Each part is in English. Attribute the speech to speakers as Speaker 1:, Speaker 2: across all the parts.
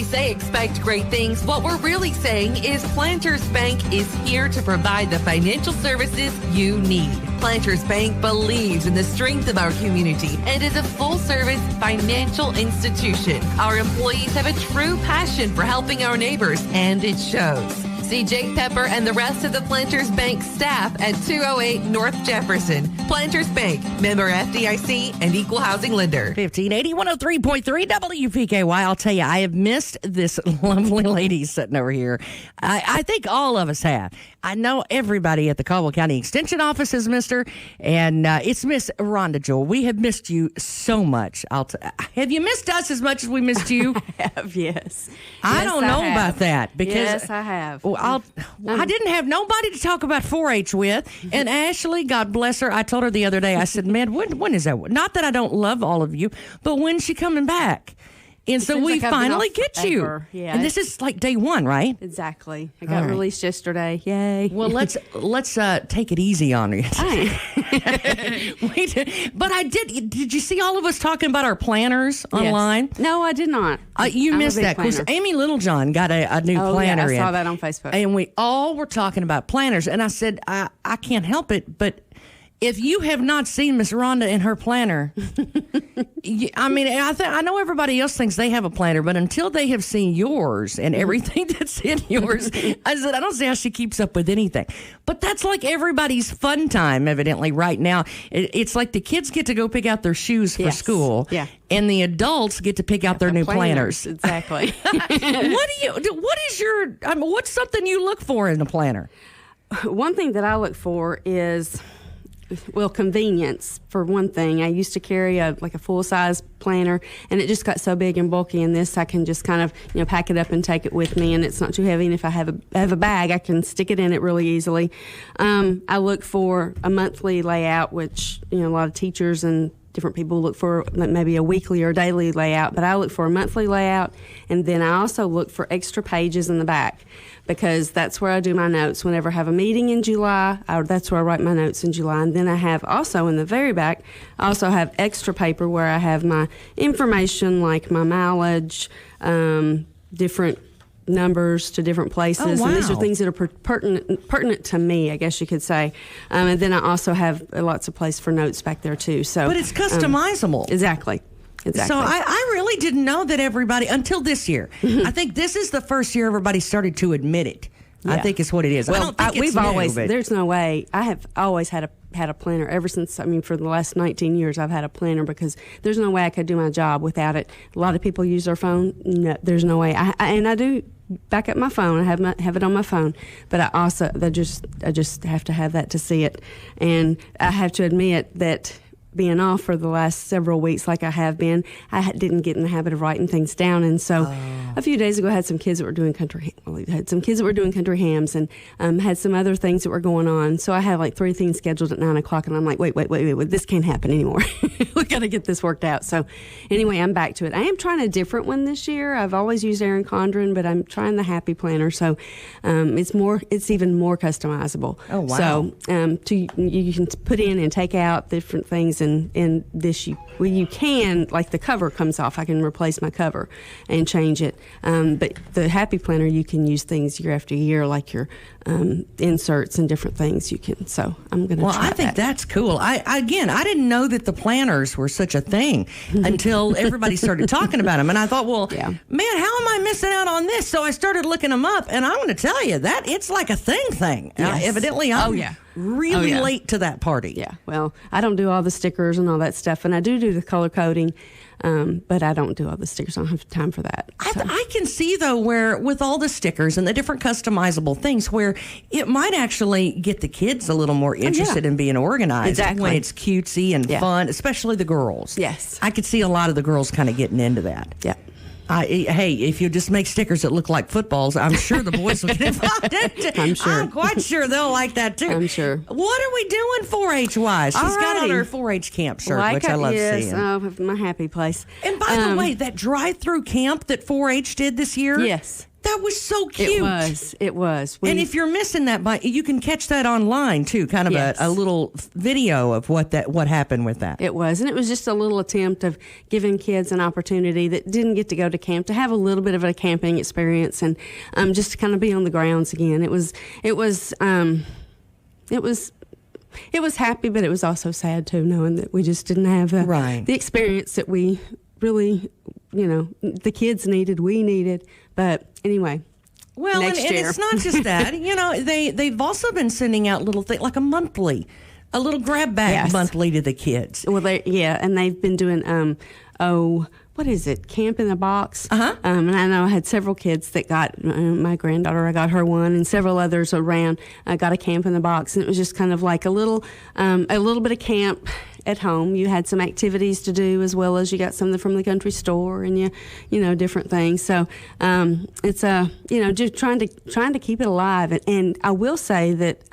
Speaker 1: say expect great things, what we're really saying is Planters Bank is here to provide the financial services you need. Planters Bank believes in the strength of our community and is a full-service financial institution. Our employees have a true passion for helping our neighbors, and it shows. See Jake Pepper and the rest of the Planters Bank staff at 208 North Jefferson. Planters Bank, member FDIC and equal housing lender.
Speaker 2: 1580 103.3 WPKY. I'll tell you, I have missed this lovely lady sitting over here. I think all of us have. I know everybody at the Caldwell County Extension Office has missed her, and it's Miss Rhonda, Jewell. We have missed you so much. Have you missed us as much as we missed you?
Speaker 3: I have, yes.
Speaker 2: I don't know about that because
Speaker 3: yes, I have.
Speaker 2: I didn't have nobody to talk about 4-H with, and Ashley, God bless her, I told her the other day, I said, man, when is that? Not that I don't love all of you, but when's she coming back? And so we finally get you.
Speaker 3: Yeah.
Speaker 2: And this is like day one, right?
Speaker 3: Exactly. I got released yesterday. Yay.
Speaker 2: Well, let's take it easy on you. But I did. Did you see all of us talking about our planners online?
Speaker 3: No, I did not.
Speaker 2: You missed that. Because Amy Littlejohn got a new planner
Speaker 3: I saw that on Facebook.
Speaker 2: And we all were talking about planners. And I said, I can't help it, but if you have not seen Miss Rhonda in her planner, I mean, I know everybody else thinks they have a planner, but until they have seen yours and everything that's in yours, I said, I don't see how she keeps up with anything. But that's like everybody's fun time, evidently, right now. It's like the kids get to go pick out their shoes for school, and the adults get to pick out their new planners.
Speaker 3: Exactly.
Speaker 2: What's something you look for in a planner?
Speaker 3: One thing that I look for is, well, convenience for one thing. I used to carry a full-size planner, and it just got so big and bulky. In this, I can just kind of pack it up and take it with me, and it's not too heavy. And if I have a bag, I can stick it in it really easily. I look for a monthly layout, which a lot of teachers and different people look for maybe a weekly or daily layout, but I look for a monthly layout, and then I also look for extra pages in the back, because that's where I do my notes. Whenever I have a meeting in July, that's where I write my notes in July. And then I have also in the very back, I also have extra paper where I have my information, like my mileage, different numbers to different places.
Speaker 2: Oh, wow.
Speaker 3: And these are things that are pertinent to me, I guess you could say. And then I also have lots of place for notes back there too. So,
Speaker 2: but it's customizable.
Speaker 3: Exactly.
Speaker 2: So I really didn't know that everybody, until this year. I think this is the first year everybody started to admit it. Yeah. I think it's what it is.
Speaker 3: Well,
Speaker 2: I don't think it's new,
Speaker 3: there's no way. I have always had a planner ever since, for the last 19 years I've had a planner, because there's no way I could do my job without it. A lot of people use their phone. No, there's no way. I do back up my phone. I have it on my phone, but I just have to have that to see it. And I have to admit that being off for the last several weeks like I have been, I didn't get in the habit of writing things down. And so a few days ago I had some kids that were doing country hams, and had some other things that were going on. So I had like 3 things scheduled at 9 o'clock, and I'm like, wait, this can't happen anymore. We got to get this worked out. So anyway, I'm back to it. I am trying a different one this year. I've always used Erin Condren, but I'm trying the Happy Planner. So it's even more customizable.
Speaker 2: Oh, wow.
Speaker 3: So you can put in and take out different things. And this, you can, like the cover comes off, I can replace my cover and change it. But the Happy Planner, you can use things year after year, like your inserts and different things you can. So I'm going to try that.
Speaker 2: Well, I think that's cool. I didn't know that the planners were such a thing until everybody started talking about them. And I thought, man, how am I missing out on this? So I started looking them up, and I'm going to tell you that it's like a thing.
Speaker 3: Yes.
Speaker 2: Evidently, I'm really late to that party.
Speaker 3: Yeah, well, I don't do all the stickers and all that stuff, and I do the color coding, but I don't do all the stickers. I don't have time for that. So.
Speaker 2: I can see, though, where with all the stickers and the different customizable things, where it might actually get the kids a little more interested in being organized when it's cutesy and fun, especially the girls.
Speaker 3: Yes.
Speaker 2: I could see a lot of the girls kind of getting into that.
Speaker 3: Yeah.
Speaker 2: Hey, if you just make stickers that look like footballs, I'm sure the boys will get involved in it.
Speaker 3: I'm sure.
Speaker 2: I'm quite sure they'll like that, too.
Speaker 3: I'm sure.
Speaker 2: What are we doing 4-H-wise? She's got on her 4-H camp shirt, which I love seeing.
Speaker 3: Yes, my happy place.
Speaker 2: And by the way, that drive-through camp that 4-H did this year?
Speaker 3: Yes.
Speaker 2: That was so cute.
Speaker 3: It was.
Speaker 2: And if you're missing that, you can catch that online too. Kind of a little video of what happened with that.
Speaker 3: It was, and it was just a little attempt of giving kids an opportunity that didn't get to go to camp to have a little bit of a camping experience and just to kind of be on the grounds again. It was happy, but it was also sad too, knowing that we just didn't have the experience that we really, the kids needed, we needed. But anyway.
Speaker 2: Well, and it's not just that. They've also been sending out little things like a little grab bag monthly to the kids.
Speaker 3: Well, and they've been doing what is it? Camp in a Box. And I know I had several kids that got my granddaughter. I got her one, and several others around. I got a Camp in a Box, and it was just kind of like a little bit of camp at home. You had some activities to do, as well as you got something from the country store, and you different things. So it's just trying to keep it alive. And I will say that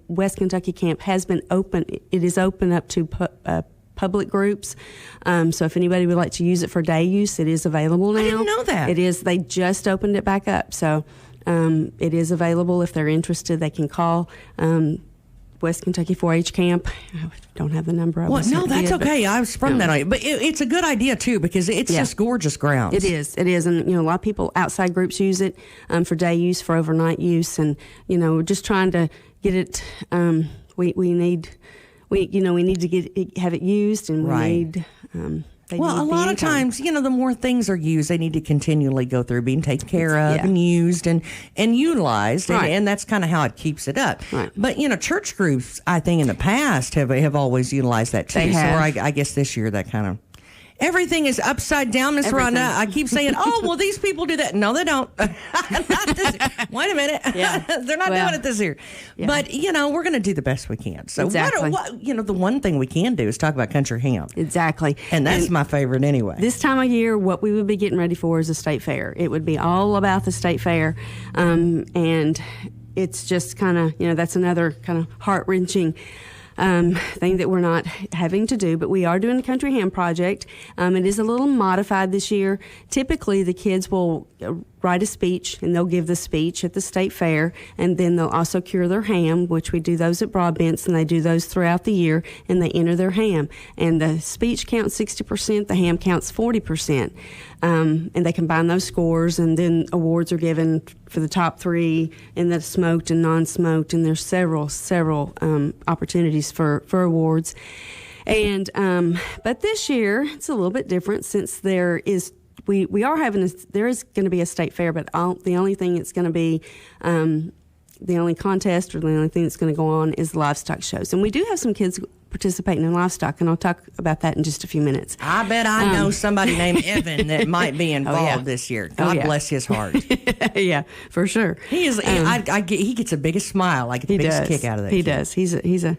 Speaker 3: West Kentucky Camp has been open. It is open up to public groups. So if anybody would like to use it for day use, it is available now.
Speaker 2: I didn't know that.
Speaker 3: It is. They just opened it back up. So it is available. If they're interested, they can call West Kentucky 4-H Camp. I don't have the number.
Speaker 2: Well, no, that's okay. I sprung that on you. But it's a good idea, too, because it's just gorgeous grounds.
Speaker 3: It is. And, a lot of people, outside groups use it for day use, for overnight use. And, we're just trying to get it. We need to have it used, and we need.
Speaker 2: A lot of times, the more things are used, they need to continually go through being taken care of and used and utilized, and that's kind of how it keeps it up.
Speaker 3: Right.
Speaker 2: But church groups, I think in the past have always utilized that too.
Speaker 3: They have.
Speaker 2: So I guess this year that kind of. Everything is upside down, Miss Rhonda. I keep saying, these people do that. No, they don't. Not this year. Wait a minute.
Speaker 3: Yeah.
Speaker 2: They're not doing it this year.
Speaker 3: Yeah.
Speaker 2: But, we're going to do the best we can. So,
Speaker 3: exactly.
Speaker 2: The one thing we can do is talk about country ham.
Speaker 3: Exactly.
Speaker 2: And that's my favorite anyway.
Speaker 3: This time of year, what we would be getting ready for is a state fair. It would be all about the state fair. And it's just kind of, that's another kind of heart-wrenching thing that we're not having to do, but we are doing a country ham project. It is a little modified this year. Typically, the kids will write a speech, and they'll give the speech at the state fair, and then they'll also cure their ham, which we do those at Broadbents, and they do those throughout the year, and they enter their ham. And the speech counts 60%, the ham counts 40%. And they combine those scores, and then awards are given for the top three in the smoked and non-smoked, and there's several opportunities for awards. And but this year it's a little bit different, since there is there is going to be a state fair, but the only thing it's going to be the only contest, or the only thing that's going to go on, is livestock shows. And we do have some kids participating in livestock, and I'll talk about that in just a few minutes.
Speaker 2: I bet I know somebody named Evan that might be involved this year. God bless his heart.
Speaker 3: Yeah, for sure.
Speaker 2: He is. He gets the biggest smile. I get the biggest kick out of that.
Speaker 3: He does. He's an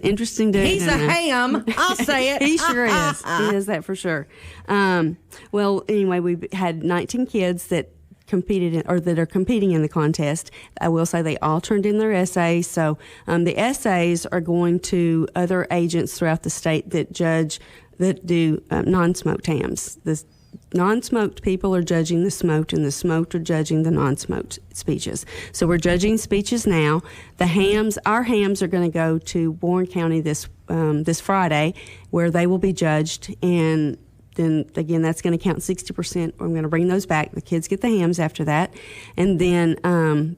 Speaker 3: interesting dude.
Speaker 2: He's a ham. I'll say it.
Speaker 3: He sure is. He is that for sure. Well, anyway, we had 19 kids that are competing in the contest. I will say they all turned in their essays. So the essays are going to other agents throughout the state that do non-smoked hams. The non-smoked people are judging the smoked, and the smoked are judging the non-smoked speeches. So we're judging speeches now. Our hams are going to go to Warren County this Friday, where they will be judged, and then again, that's going to count 60%. I'm going to bring those back. The kids get the hams after that. And then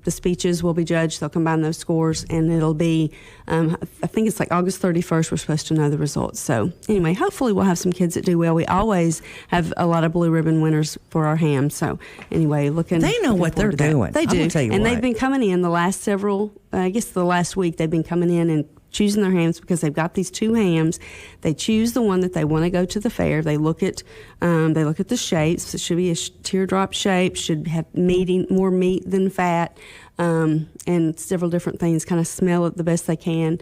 Speaker 3: the speeches will be judged. They'll combine those scores, and it'll be, I think it's like August 31st, we're supposed to know the results. So anyway, hopefully we'll have some kids that do well. We always have a lot of blue ribbon winners for our hams. So anyway,
Speaker 2: They know what they're doing.
Speaker 3: They do.
Speaker 2: Tell you
Speaker 3: and
Speaker 2: what.
Speaker 3: they've been coming in the last the last week, they've been coming in and choosing their hams, because they've got these two hams. They choose the one that they want to go to the fair. They look at the shapes. It should be a teardrop shape. Should have more meat than fat, and several different things. Kind of smell it the best they can,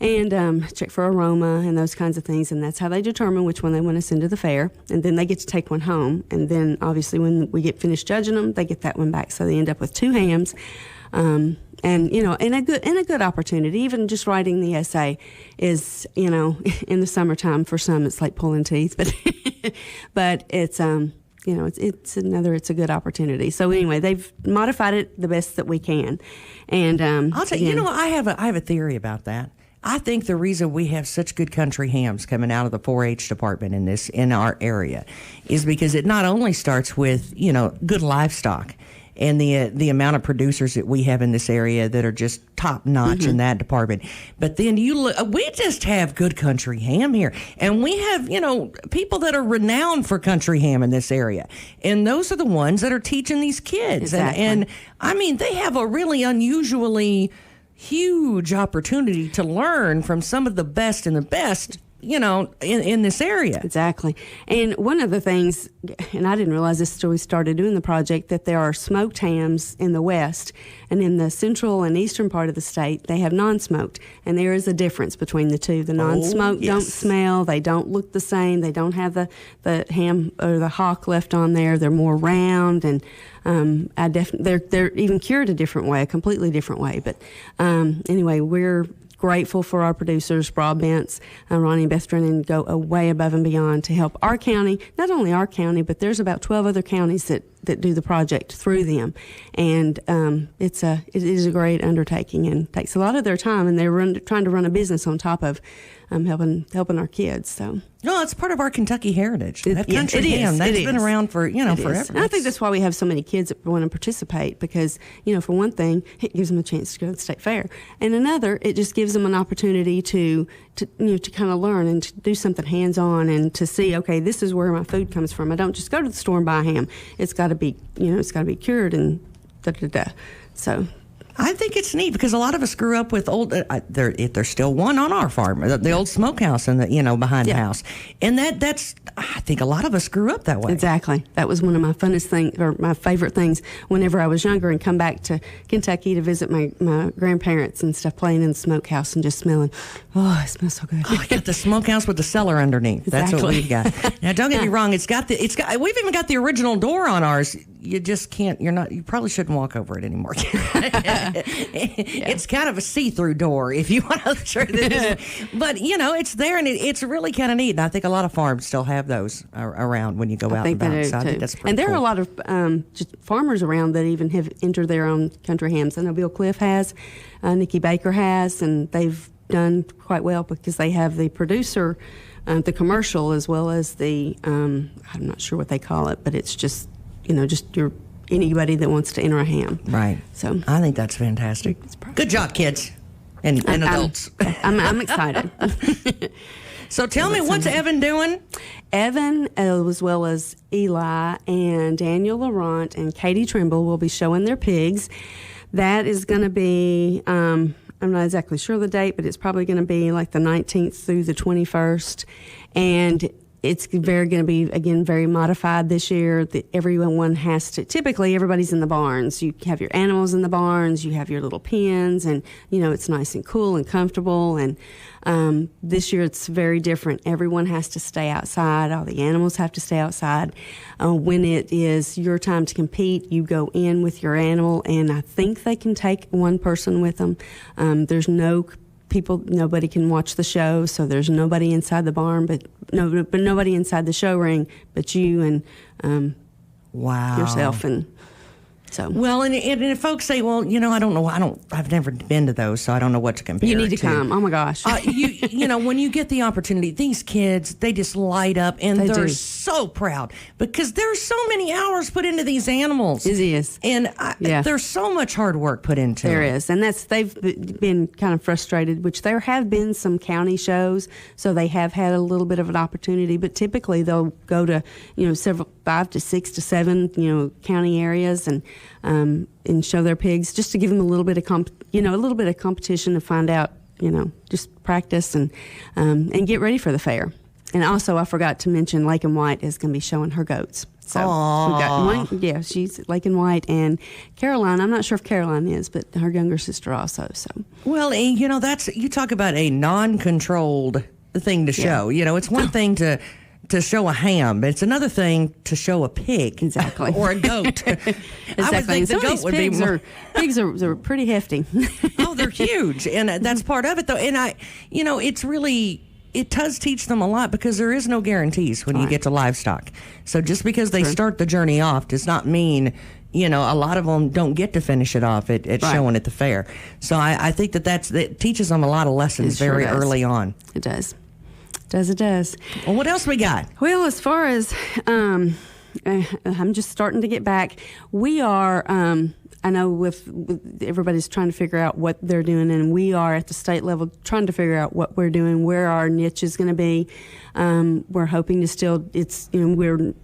Speaker 3: and check for aroma and those kinds of things. And that's how they determine which one they want to send to the fair. And then they get to take one home. And then obviously when we get finished judging them, they get that one back. So they end up with two hams. And a good opportunity. Even just writing the essay is, in the summertime for some it's like pulling teeth, but it's it's a good opportunity. So anyway, they've modified it the best that we can. And
Speaker 2: I'll tell you, I have a theory about that. I think the reason we have such good country hams coming out of the 4-H department in our area is because it not only starts with, good livestock and the amount of producers that we have in this area that are just top notch in that department. But then we just have good country ham here, and we have people that are renowned for country ham in this area, and those are the ones that are teaching these kids.
Speaker 3: Exactly.
Speaker 2: And I mean, they have a really unusually huge opportunity to learn from some of the best and the best in this area.
Speaker 3: Exactly. And one of the things, and I didn't realize this until we started doing the project, that there are smoked hams in the West, and in the central and eastern part of the state, they have non-smoked. And there is a difference between the two. The non-smoked don't smell, they don't look the same, they don't have the ham or the hock left on there, they're more round, and they're even cured a different way, a completely different way. But anyway, we're grateful for our producers, Broadbent's, Ronnie and Beth Drennan, go way above and beyond to help our county, not only our county, but there's about 12 other counties that do the project through them. And it is a great undertaking and takes a lot of their time, and they're trying to run a business on top of helping our kids. So.
Speaker 2: No, it's part of our Kentucky heritage. That country ham, that's been around for, forever.
Speaker 3: And I think that's why we have so many kids that want to participate because, for one thing, it gives them a chance to go to the state fair. And another, it just gives them an opportunity to kind of learn and to do something hands-on and to see, okay, this is where my food comes from. I don't just go to the store and buy ham. It's got to be, cured and da-da-da. So.
Speaker 2: I think it's neat because a lot of us grew up with old. There's still one on our farm, the old smokehouse and behind the house, and that's. I think a lot of us grew up that way.
Speaker 3: Exactly. That was one of my funnest things, or my favorite things, whenever I was younger and come back to Kentucky to visit my grandparents and stuff, playing in the smokehouse and just smelling. Oh, it smells so good.
Speaker 2: Oh, we got the smokehouse with the cellar underneath.
Speaker 3: Exactly.
Speaker 2: That's what we've got. Now, don't get me wrong. It's got. We've even got the original door on ours. You just can't. You probably shouldn't walk over it anymore. It's kind of a see-through door if you want to try this. But it's there, and it's really kind of neat. And I think a lot of farms still have those around when you go out and about. So I think that's pretty
Speaker 3: and there
Speaker 2: cool.
Speaker 3: are a lot of just farmers around that even have entered their own country hams. I know Bill Cliff has, Nikki Baker has, and they've done quite well because they have the producer, the commercial, as well as the I'm not sure what they call it, but it's just anybody that wants to enter a ham.
Speaker 2: Right.
Speaker 3: So
Speaker 2: I think that's fantastic. Good job, kids and adults.
Speaker 3: I'm excited.
Speaker 2: So tell me, what's Evan doing?
Speaker 3: Evan, as well as Eli and Daniel Laurent and Katie Trimble, will be showing their pigs. That is going to be, I'm not exactly sure of the date, but it's probably going to be like the 19th through the 21st. And it's going to be, again, very modified this year. Everyone has to, typically everybody's in the barns. You have your animals in the barns, you have your little pens, and, it's nice and cool and comfortable. And this year it's very different. Everyone has to stay outside. All the animals have to stay outside. When it is your time to compete, you go in with your animal, and I think they can take one person with them. There's nobody can watch the show, so there's nobody inside the barn, but nobody inside the show ring, but you and yourself. And so,
Speaker 2: well, and if folks say, well, I don't know, I've never been to those, so I don't know what to compare.
Speaker 3: You need to come. Oh my gosh!
Speaker 2: When you get the opportunity, these kids, they just light up, and they're so proud because there's so many hours put into these animals.
Speaker 3: It is,
Speaker 2: and there's so much hard work put into.
Speaker 3: There is, and they've been kind of frustrated. Which there have been some county shows, so they have had a little bit of an opportunity. But typically, they'll go to several 5 to 6 to 7 county areas and show their pigs just to give them a little bit of competition to find out, just practice and get ready for the fair. And also, I forgot to mention Lake and White is going to be showing her goats. So we got one, she's Lake and White, and Caroline. I'm not sure if Caroline is, but her younger sister also. So
Speaker 2: well, that's, you talk about a non-controlled thing to show. It's one thing to show a ham, but it's another thing to show a pig.
Speaker 3: Exactly.
Speaker 2: Or a goat.
Speaker 3: Exactly.
Speaker 2: I would think the goat would be more.
Speaker 3: Pigs are pretty hefty.
Speaker 2: Oh, they're huge. And that's part of it, though. And it's really, it does teach them a lot because there is no guarantees when you get to livestock. So just because they start the journey off does not mean, a lot of them don't get to finish it off at showing at the fair. So I think that teaches them a lot of lessons very early on.
Speaker 3: It does. It does.
Speaker 2: Well, what else we got?
Speaker 3: Well, as far as, I'm just starting to get back. We are, I know with everybody's trying to figure out what they're doing, and we are at the state level trying to figure out what we're doing, where our niche is going to be. We're hoping to we're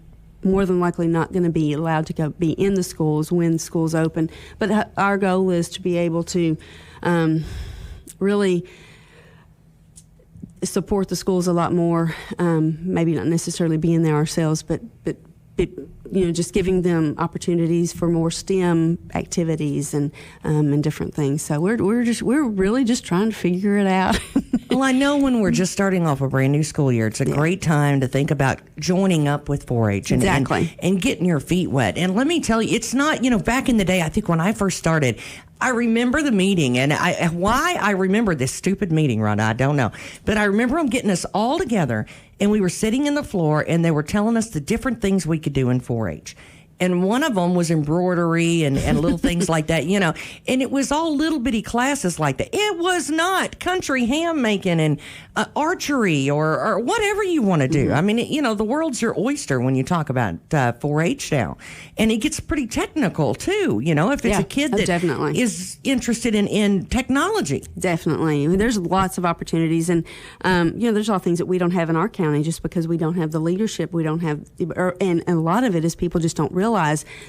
Speaker 3: more than likely not going to be allowed to be in the schools when schools open. But our goal is to be able to really support the schools a lot more, maybe not necessarily being there ourselves, but just giving them opportunities for more STEM activities and different things. So we're really just trying to figure it out.
Speaker 2: Well, I know when we're just starting off a brand new school year, it's a great time to think about joining up with 4-H and getting your feet wet. And let me tell you, it's not, back in the day, I think when I first started, I remember the meeting, and why I remember this stupid meeting, Rhonda, I don't know. But I remember them getting us all together, and we were sitting in the floor, and they were telling us the different things we could do in 4-H. And one of them was embroidery and little things like that, And it was all little bitty classes like that. It was not country ham making and archery or whatever you want to do. I mean, the world's your oyster when you talk about 4-H now. And it gets pretty technical, too, if it's a kid that
Speaker 3: definitely
Speaker 2: is interested in technology.
Speaker 3: Definitely. I mean, there's lots of opportunities. And, there's a lot of things that we don't have in our county just because we don't have the leadership. We don't have, and a lot of it is people just don't realize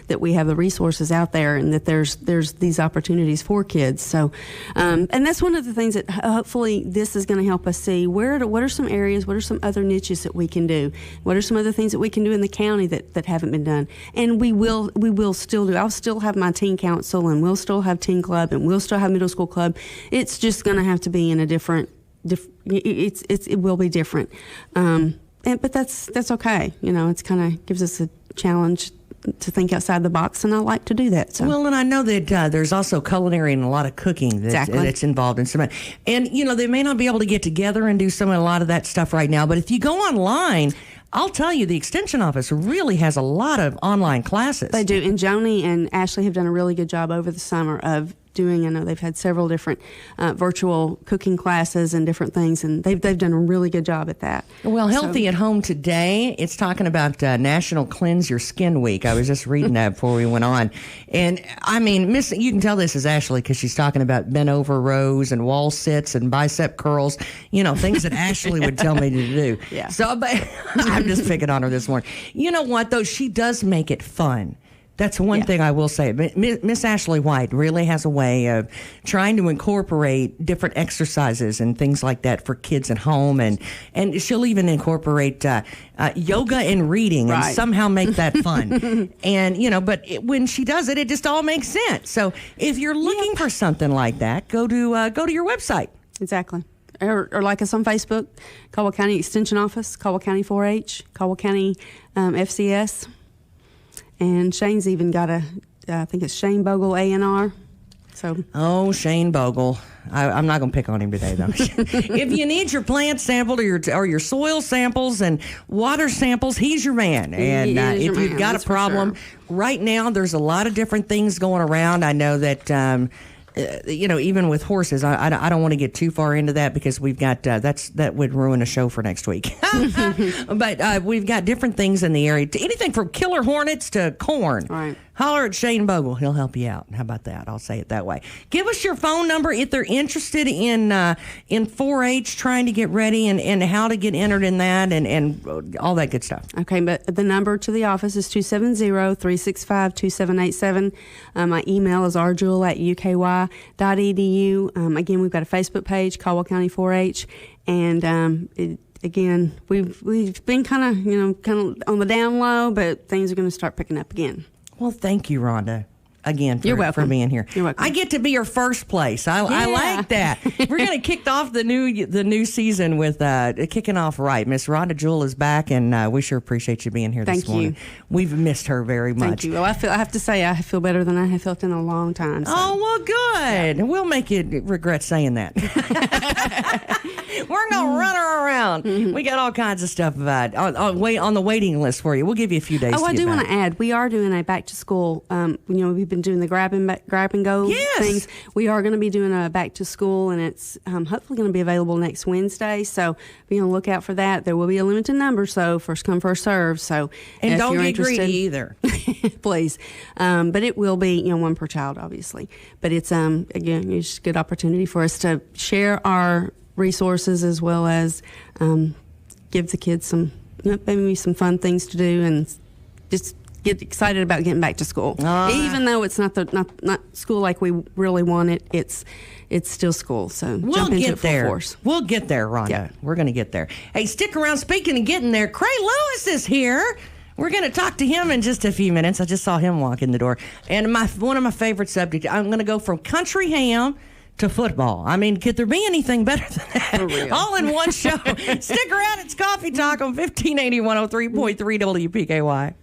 Speaker 3: that we have the resources out there and that there's these opportunities for kids. So, and that's one of the things that hopefully this is going to help us see what are some areas, what are some other niches that we can do, what are some other things that we can do in the county that haven't been done, and we will still do. I'll still have my teen council, and we'll still have teen club, and we'll still have middle school club. It's just going to have to be in a different. It will be different, but that's okay. It's kind of gives us a challenge to think outside the box, and I like to do that. So.
Speaker 2: Well, and I know that there's also culinary and a lot of cooking that's involved in some. And, they may not be able to get together and do a lot of that stuff right now, but if you go online, I'll tell you, the Extension Office really has a lot of online classes.
Speaker 3: They do, and Joni and Ashley have done a really good job over the summer of doing. I know they've had several different virtual cooking classes and different things, and they've done a really good job at that.
Speaker 2: Well, Healthy at Home today, it's talking about National Cleanse Your Skin Week. I was just reading that before we went on. And, I mean, you can tell this is Ashley because she's talking about bent over rows and wall sits and bicep curls, things that Ashley would tell me to do.
Speaker 3: Yeah.
Speaker 2: So I'm just picking on her this morning. You know what, though? She does make it fun. That's one thing I will say. Miss Ashley White really has a way of trying to incorporate different exercises and things like that for kids at home, and she'll even incorporate yoga and reading and somehow make that fun. And but when she does it, it just all makes sense. So if you're looking for something like that, go to your website.
Speaker 3: Exactly. Or like us on Facebook, Caldwell County Extension Office, Caldwell County 4-H, Caldwell County FCS. And Shane's even got I think it's Shane Bogle A&R. So.
Speaker 2: Shane Bogle. I'm not going to pick on him today, though. If you need your plant sampled or your soil samples and water samples, he's your man. And if you've got a problem, right now there's a lot of different things going around. I know that... even with horses, I don't want to get too far into that because we've got that would ruin a show for next week. But we've got different things in the area, anything from killer hornets to corn.
Speaker 3: Right.
Speaker 2: Holler at Shane Bogle; he'll help you out. How about that? I'll say it that way. Give us your phone number if they're interested in 4-H, trying to get ready and how to get entered in that and all that good stuff.
Speaker 3: Okay, but the number to the office is 270-365-2787. My email is rjewell@uky.edu. Again, we've got a Facebook page, Caldwell County 4-H, and again, we've been kind of on the down low, but things are going to start picking up again.
Speaker 2: Well, thank you, Rhonda, again
Speaker 3: You're welcome.
Speaker 2: for being here.
Speaker 3: You're welcome.
Speaker 2: I get to be your first place. I like that. We're going to kick off the new season with kicking off right. Miss Rhonda Jewell is back, and we sure appreciate you being here this morning.
Speaker 3: Thank you.
Speaker 2: We've missed her very much.
Speaker 3: Thank you. Well, I have to say I feel better than I have felt in a long time. So.
Speaker 2: Oh, well, good. Yeah. We'll make you regret saying that. We're going to run her around. We got all kinds of stuff about on the waiting list for you. We'll give you a few days.
Speaker 3: Oh, I do want to add, we are doing a back to school. We've been doing the grab and go things. We are going to be doing a back to school, and it's hopefully going to be available next Wednesday. So be on the lookout for that. There will be a limited number, so first come, first serve. So
Speaker 2: and don't get greedy either,
Speaker 3: please. But it will be one per child, obviously. But it's again, it's a good opportunity for us to share our resources as well as give the kids some maybe some fun things to do and just get excited about getting back to school. Even though it's not school like we really want it, it's still school. So jump into it full force.
Speaker 2: We'll get there, Rhonda. Yeah. We're going to get there. Hey, stick around. Speaking of getting there, Cray Lewis is here. We're going to talk to him in just a few minutes. I just saw him walk in the door. And one of my favorite subjects, I'm going to go from country ham to football. I mean, could there be anything better than that? For real. All in one show. Stick around. It's Coffee Talk on 1580 103.3 WPKY.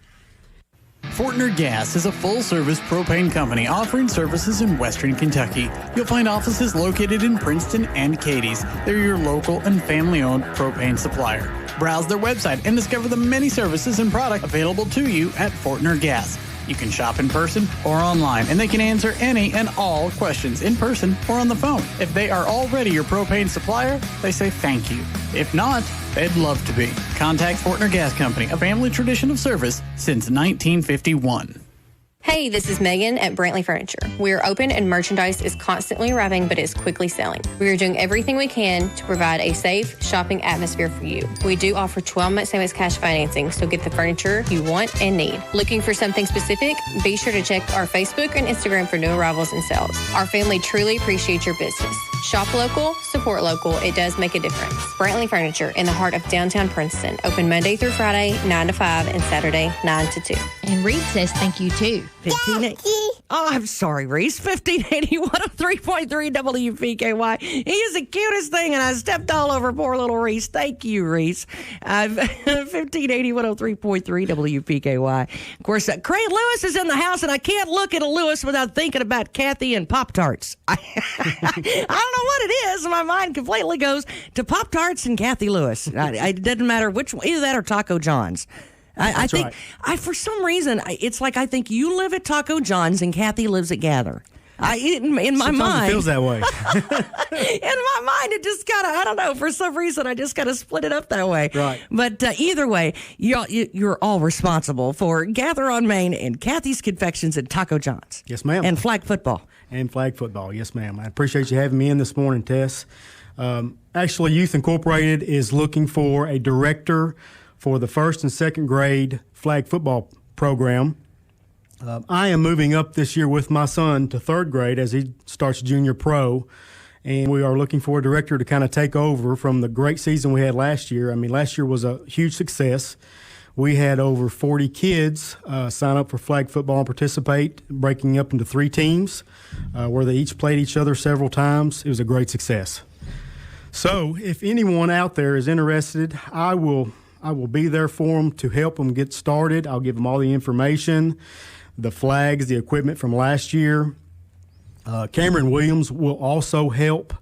Speaker 4: Fortner Gas is a full-service propane company offering services in western Kentucky. You'll find offices located in Princeton and Cadiz. They're your local and family-owned propane supplier. Browse their website and discover the many services and products available to you at Fortner Gas. You can shop in person or online, and they can answer any and all questions in person or on the phone. If they are already your propane supplier, they say thank you. If not, they'd love to be. Contact Fortner Gas Company, a family tradition of service since 1951.
Speaker 5: Hey, this is Megan at Brantley Furniture. We are open and merchandise is constantly arriving, but is quickly selling. We are doing everything we can to provide a safe shopping atmosphere for you. We do offer 12-month same as cash financing, so get the furniture you want and need. Looking for something specific? Be sure to check our Facebook and Instagram for new arrivals and sales. Our family truly appreciates your business. Shop local, support local. It does make a difference. Brantley Furniture in the heart of downtown Princeton. Open Monday through Friday, 9 to 5, and Saturday, 9 to 2.
Speaker 6: And Reed says thank you, too.
Speaker 2: 1580. Oh, I'm sorry, Reese. 1580 103.3 WPKY. He is the cutest thing, and I stepped all over poor little Reese. Thank you, Reese. 1580 103.3 WPKY. Of course, Cray Lewis is in the house, and I can't look at a Lewis without thinking about Kathy and Pop-Tarts. I don't know what it is. My mind completely goes to Pop-Tarts and Kathy Lewis. It doesn't matter which one, either that or Taco John's. I think, right. For some reason, it's like I think you live at Taco John's and Kathy lives at Gather. In my mind,
Speaker 7: it feels that way.
Speaker 2: In my mind, it just kind of, I don't know, for some reason, I just kind of split it up that way.
Speaker 7: Right.
Speaker 2: But either way, you're all responsible for Gather on Main and Kathy's Confections and Taco John's.
Speaker 7: Yes, ma'am.
Speaker 2: And flag football.
Speaker 7: Yes, ma'am. I appreciate you having me in this morning, Tess. Actually, Youth Incorporated is looking for a director for the first and second grade flag football program. I am moving up this year with my son to third grade as he starts junior pro, and we are looking for a director to kind of take over from the great season we had last year. I mean, last year was a huge success. We had over 40 kids sign up for flag football and participate, breaking up into 3 teams where they each played each other several times. It was a great success. So if anyone out there is interested, I will be there for them to help them get started. I'll give them all the information, the flags, the equipment from last year. Cameron Williams will also help.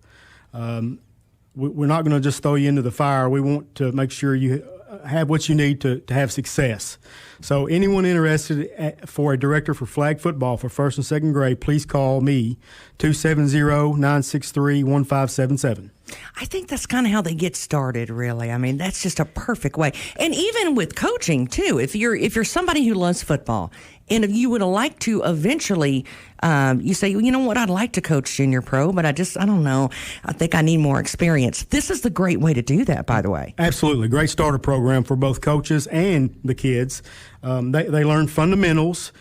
Speaker 7: We're not going to just throw you into the fire. We want to make sure you have what you need to have success. So anyone interested for a director for flag football for first and second grade, please call me, 270-963-1577.
Speaker 2: I think that's kind of how they get started, really. I mean, that's just a perfect way. And even with coaching, too, if you're somebody who loves football and if you would like to eventually, you say, well, you know what, I'd like to coach junior pro, but I don't know. I think I need more experience. This is the great way to do that, by the way.
Speaker 7: Absolutely. Great starter program for both coaches and the kids. They learn fundamentals.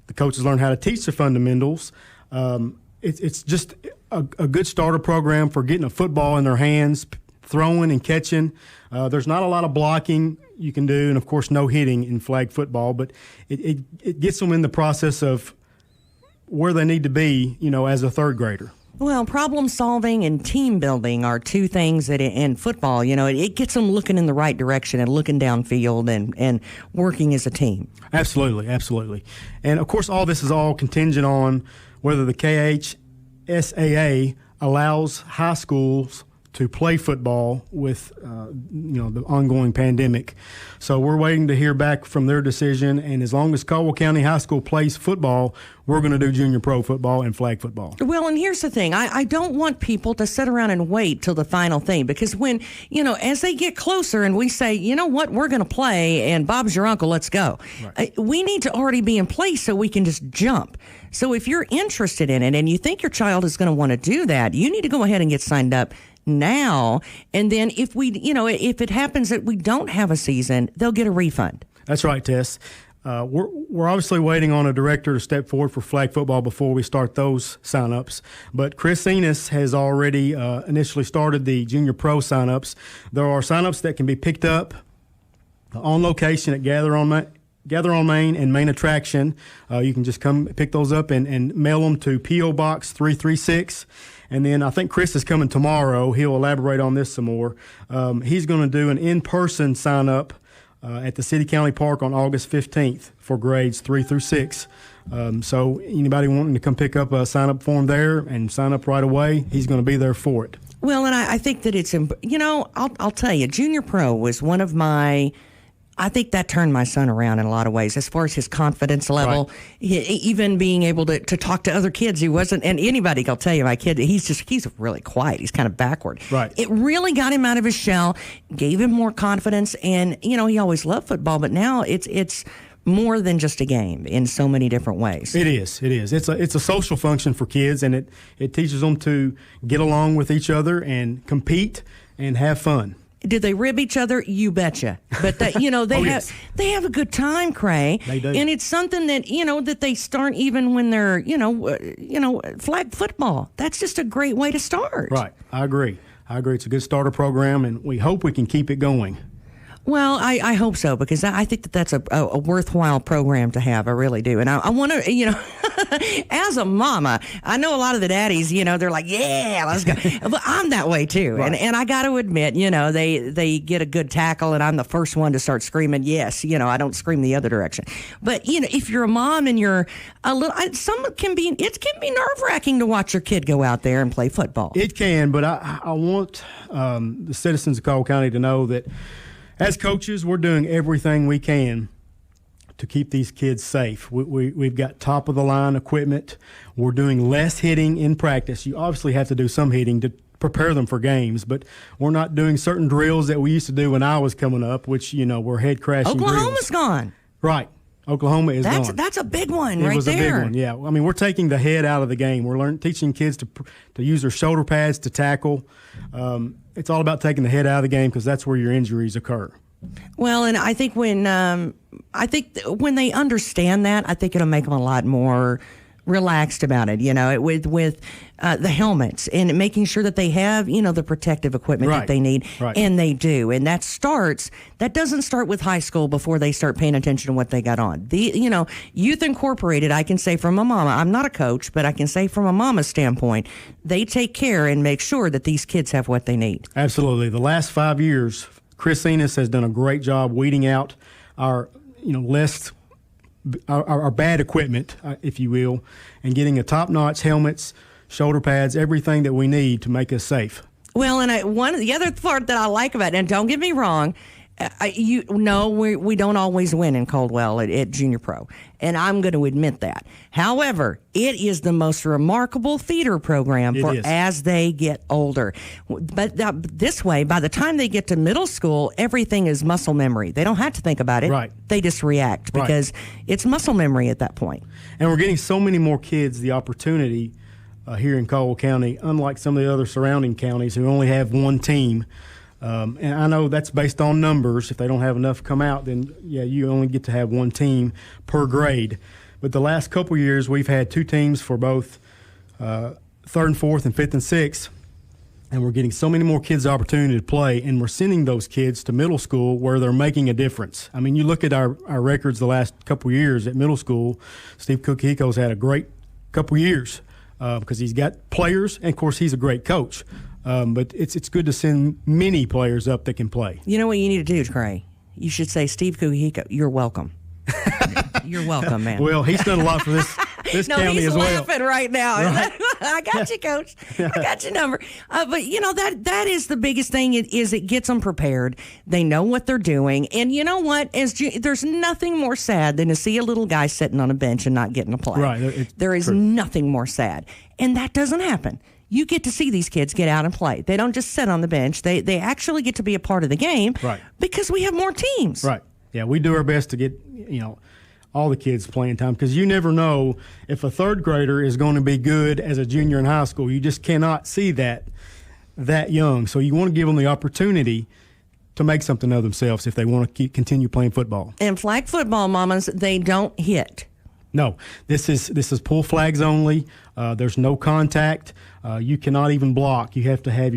Speaker 7: The coaches learn how to teach the fundamentals. It's just a good starter program for getting a football in their hands, throwing and catching. There's not a lot of blocking you can do, and, of course, no hitting in flag football, but it gets them in the process of where they need to be, as a third grader.
Speaker 2: Well, problem solving and team building are two things that in football, it gets them looking in the right direction and looking downfield and working as a team.
Speaker 7: Absolutely, absolutely. And, of course, all this is all contingent on whether the KHSAA allows high schools to play football with the ongoing pandemic. So we're waiting to hear back from their decision, and as long as Caldwell County High School plays football, we're going to do junior pro football and flag football.
Speaker 2: Well, and here's the thing. I don't want people to sit around and wait till the final thing, because when, as they get closer and we say, you know what, we're going to play and Bob's your uncle, let's go. Right. We need to already be in place so we can just jump. So if you're interested in it and you think your child is going to want to do that, you need to go ahead and get signed up now. And then if if it happens that we don't have a season, they'll get a refund.
Speaker 7: That's right, Tess. We're obviously waiting on a director to step forward for flag football before we start those sign-ups. But Chris Enos has already initially started the junior pro sign-ups. There are sign-ups that can be picked up on location at Gather on Main and Main Attraction. You can just come pick those up and mail them to P.O. Box 336. And then I think Chris is coming tomorrow. He'll elaborate on this some more. He's going to do an in-person sign-up at the City County Park on August 15th for grades 3 through 6. So anybody wanting to come pick up a sign-up form there and sign up right away, he's going to be there for it.
Speaker 2: Well, and I think that it's, I'll tell you, Junior Pro was one of my... I think that turned my son around in a lot of ways as far as his confidence level, right. Even being able to talk to other kids. He wasn't, and anybody can tell you, my kid, he's really quiet. He's kind of backward.
Speaker 7: Right.
Speaker 2: It really got him out of his shell, gave him more confidence, and, he always loved football, but now it's more than just a game in so many different ways.
Speaker 7: It is. It's a social function for kids, and it teaches them to get along with each other and compete and have fun.
Speaker 2: Did they rib each other? You betcha. But they they have a good time, Cray.
Speaker 7: They do.
Speaker 2: And it's something that that they start even when they're flag football. That's just a great way to start.
Speaker 7: Right. I agree. It's a good starter program, and we hope we can keep it going.
Speaker 2: Well, I hope so, because I think that's a worthwhile program to have. I really do. And I want to, as a mama, I know a lot of the daddies, they're like, yeah, let's go. But I'm that way too. Right. And I got to admit, they get a good tackle and I'm the first one to start screaming, yes, I don't scream the other direction. But, if you're a mom and you're a little, it can be nerve-wracking to watch your kid go out there and play football.
Speaker 7: It can, but I want the citizens of Caldwell County to know that as coaches, we're doing everything we can to keep these kids safe. We've got top-of-the-line equipment. We're doing less hitting in practice. You obviously have to do some hitting to prepare them for games, but we're not doing certain drills that we used to do when I was coming up, which, were head-crashing drills.
Speaker 2: Oklahoma's gone.
Speaker 7: Right. Oklahoma is gone.
Speaker 2: That's a big one
Speaker 7: right there.
Speaker 2: It was a big
Speaker 7: one, yeah. I mean, we're taking the head out of the game. We're teaching kids to use their shoulder pads to tackle. It's all about taking the head out of the game because that's where your injuries occur.
Speaker 2: Well, and I think when they understand that, I think it'll make them a lot more relaxed about it. With the helmets and making sure that they have the protective equipment that they need, and they do. And that doesn't start with high school before they start paying attention to what they got on. Youth Incorporated, I can say from a mama, I'm not a coach, but I can say from a mama's standpoint, they take care and make sure that these kids have what they need.
Speaker 7: Absolutely. The last 5 years, Chris Enos has done a great job weeding out our our bad equipment, if you will, and getting a top-notch helmets, shoulder pads, everything that we need to make us safe.
Speaker 2: Well, and the other part that I like about it, and don't get me wrong, we don't always win in Caldwell at Junior Pro, and I'm going to admit that. However, it is the most remarkable theater program as they get older. But this way, by the time they get to middle school, everything is muscle memory. They don't have to think about it.
Speaker 7: Right.
Speaker 2: They just react because it's muscle memory at that point.
Speaker 7: And we're getting so many more kids the opportunity here in Caldwell County, unlike some of the other surrounding counties who only have one team. And I know that's based on numbers. If they don't have enough come out, then, you only get to have one team per grade. But the last couple years, we've had two teams for both third and fourth and fifth and sixth. And we're getting so many more kids the opportunity to play, and we're sending those kids to middle school where they're making a difference. I mean, you look at our records the last couple years at middle school, Steve Cookieco's had a great couple years because he's got players, and, of course, he's a great coach. But it's good to send many players up that can play.
Speaker 2: You know what you need to do, Cray? You should say, Steve Kuhiko, you're welcome. You're welcome, man.
Speaker 7: Well, he's done a lot for this this
Speaker 2: no,
Speaker 7: county
Speaker 2: he's
Speaker 7: as well.
Speaker 2: laughing right now.
Speaker 7: Right.
Speaker 2: I got you, Coach. I got your number. But you know that is the biggest thing. Is it gets them prepared. They know what they're doing, and you know what? There's nothing more sad than to see a little guy sitting on a bench and not getting to play.
Speaker 7: Right.
Speaker 2: There is nothing more sad, and that doesn't happen. You get to see these kids get out and play. They don't just sit on the bench. They actually get to be a part of the game.
Speaker 7: Right.
Speaker 2: Because we have more teams.
Speaker 7: Right. Yeah, we do our best to get all the kids playing time, because you never know if a third grader is going to be good as a junior in high school. You just cannot see that young. So you want to give them the opportunity to make something of themselves if they want to continue playing football.
Speaker 2: And flag football, mamas, they don't hit.
Speaker 7: No, this is pull flags only. There's no contact. You cannot even block. You have to have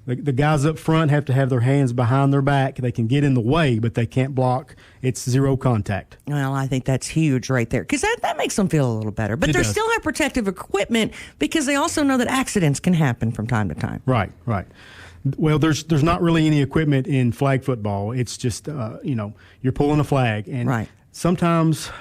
Speaker 7: the guys up front have to have their hands behind their back. They can get in the way, but they can't block. It's zero contact.
Speaker 2: Well, I think that's huge right there, because that makes them feel a little better. But they still have protective equipment, because they also know that accidents can happen from time to time.
Speaker 7: Right. Well, there's not really any equipment in flag football. It's just you're pulling a flag, and sometimes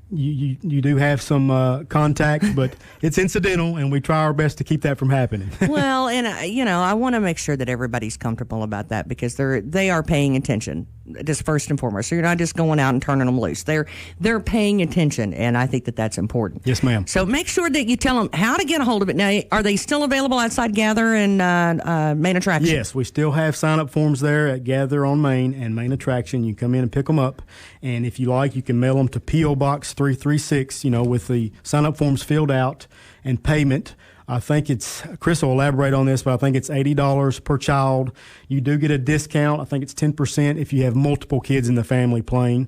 Speaker 7: you do have some contact, but it's incidental, and we try our best to keep that from happening.
Speaker 2: Well, and I want to make sure that everybody's comfortable about that, because they are paying attention, just first and foremost. So you're not just going out and turning them loose. They're paying attention, and I think that that's important.
Speaker 7: Yes, ma'am.
Speaker 2: So make sure that you tell them how to get a hold of it. Now, are they still available outside Gather and Main Attraction?
Speaker 7: Yes, we still have sign-up forms there at Gather on Main and Main Attraction. You come in and pick them up, and if you like, you can mail them to P.O. Box 336, with the sign-up forms filled out and payment. I think Chris will elaborate on this, but I think it's $80 per child. You do get a discount. I think it's 10% if you have multiple kids in the family playing.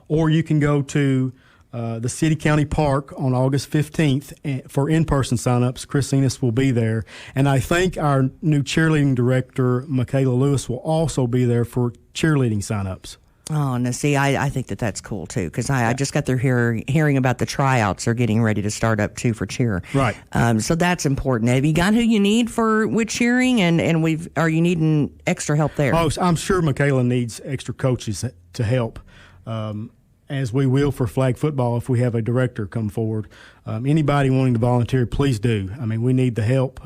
Speaker 7: Or you can go to the City County Park on August 15th for in-person sign-ups. Chris Enos will be there. And I think our new cheerleading director, Michaela Lewis, will also be there for cheerleading sign-ups.
Speaker 2: Oh, no, see, I think that's cool, too, because I just got there hearing about the tryouts are getting ready to start up, too, for cheer.
Speaker 7: Right.
Speaker 2: So that's important. Have you got who you need with cheering, and are you needing extra help there?
Speaker 7: Oh, I'm sure Michaela needs extra coaches to help, as we will for flag football if we have a director come forward. Anybody wanting to volunteer, please do. I mean, we need the help.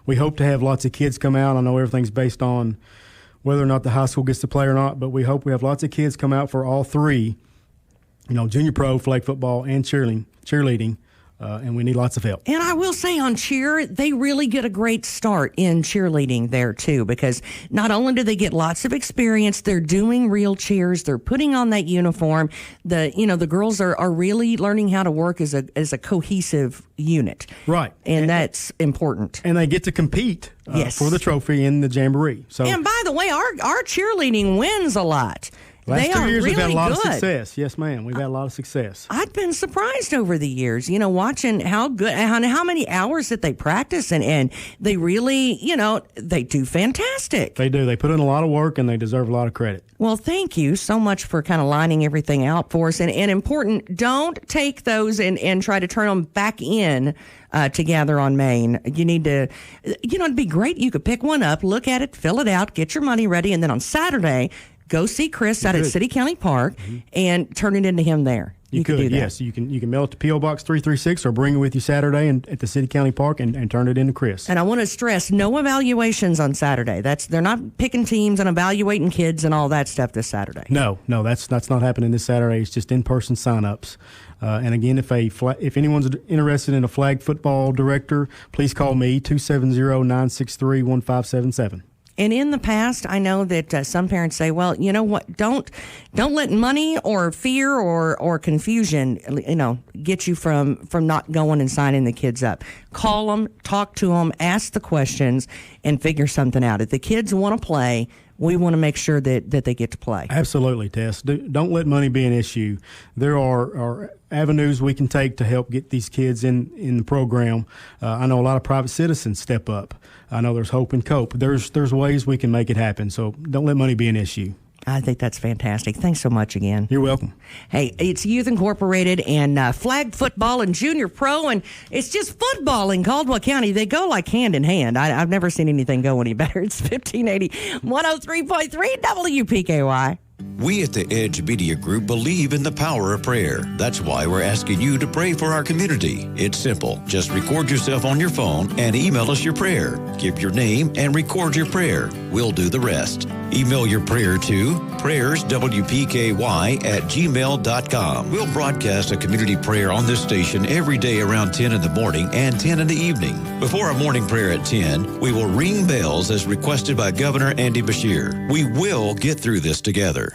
Speaker 7: We hope to have lots of kids come out. I know everything's based on whether or not the high school gets to play or not, but we hope we have lots of kids come out for all three, junior pro, flag football, and cheerleading, and we need lots of help.
Speaker 2: And I will say on cheer, they really get a great start in cheerleading there, too, because not only do they get lots of experience, they're doing real cheers, they're putting on that uniform. The girls are really learning how to work as a cohesive unit.
Speaker 7: Right.
Speaker 2: And that's important.
Speaker 7: And they get to compete for the trophy in the jamboree. So,
Speaker 2: and by the way, our cheerleading wins a lot.
Speaker 7: Last 2 years,
Speaker 2: really
Speaker 7: we've had a lot of
Speaker 2: good.
Speaker 7: success. Yes, ma'am. We've had a lot of success.
Speaker 2: I've been surprised over the years, watching how good, how many hours that they practice, and they really, they do fantastic.
Speaker 7: They do. They put in a lot of work, and they deserve a lot of credit.
Speaker 2: Well, thank you so much for kind of lining everything out for us. And important, don't take those and try to turn them back in to Gather on Main. You need to, it'd be great. You could pick one up, look at it, fill it out, get your money ready, and then on Saturday, go see Chris out at City County Park and turn it into him there.
Speaker 7: You could,
Speaker 2: do that.
Speaker 7: yes. You can mail it to P.O. Box 336 or bring it with you Saturday at the City County Park and turn it into Chris.
Speaker 2: And I want to stress, no evaluations on Saturday. They're not picking teams and evaluating kids and all that stuff this Saturday.
Speaker 7: No, that's not happening this Saturday. It's just in-person sign-ups. And again, if anyone's interested in a flag football director, please call me, 270-963-1577.
Speaker 2: And in the past, I know that some parents say, well, you know what, don't let money or fear or confusion, get you from not going and signing the kids up. Call them, talk to them, ask the questions, and figure something out. If the kids want to play, we want to make sure that they get to play.
Speaker 7: Absolutely, Tess. Don't let money be an issue. There are avenues we can take to help get these kids in the program. I know a lot of private citizens step up. I know there's Hope and Cope. There's ways we can make it happen, so don't let money be an issue.
Speaker 2: I think that's fantastic. Thanks so much again.
Speaker 7: You're welcome.
Speaker 2: Hey, it's Youth Incorporated and flag football and junior pro, and it's just football in Caldwell County. They go like hand in hand. I've never seen anything go any better. It's 1580, 103.3 WPKY.
Speaker 8: We at the Edge Media Group believe in the power of prayer. That's why we're asking you to pray for our community. It's simple. Just record yourself on your phone and email us your prayer. Give your name and record your prayer. We'll do the rest. Email your prayer to prayerswpky@gmail.com. We'll broadcast a community prayer on this station every day around 10 in the morning and 10 in the evening. Before our morning prayer at 10, we will ring bells as requested by Governor Andy Beshear. We will get through this together.